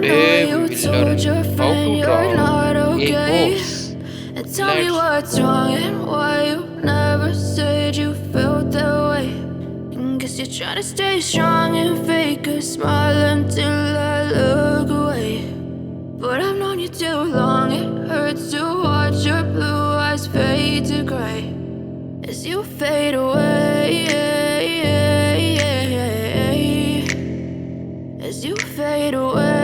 Today we will learn how to draw a horse. And tell me Let's what's wrong and why you never said you felt that way. And guess you're trying to stay strong and fake a smile until I look away. But I've known you too long, it hurts to watch your blue eyes fade to gray as you fade away, as you fade away.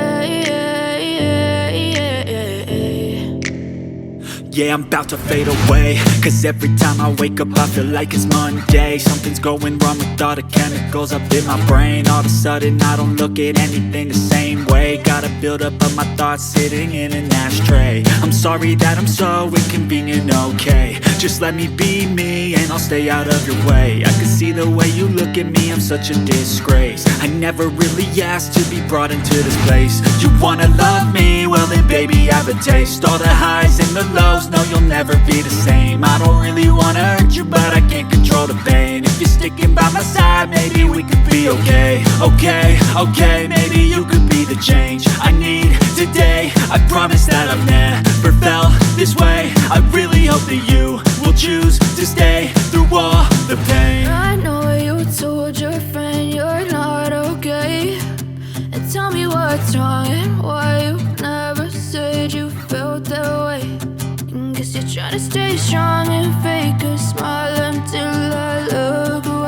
Yeah, I'm about to fade away, cause every time I wake up I feel like it's Monday. Something's going wrong with all the chemicals up in my brain. All of a sudden I don't look at anything the same way. Gotta build up of my thoughts sitting in an ashtray. I'm sorry that I'm so inconvenient, okay. Just let me be me and I'll stay out of your way. I can see the way you look at me, I'm such a disgrace. I never really asked to be brought into this place. You wanna love me? Well then baby I have a taste. All the highs and the lows, no you'll never be the same. I don't really wanna hurt you but I can't control the pain. If you're sticking by my side maybe we could be okay. Okay, maybe you could be the change I need today. I promise that I've never felt this way. I really hope that you will choose to stay through all the pain. I know you told your friend you're not okay. And tell me what's wrong and why you never said you felt that way. And guess you're trying to stay strong and fake a smile until I look away.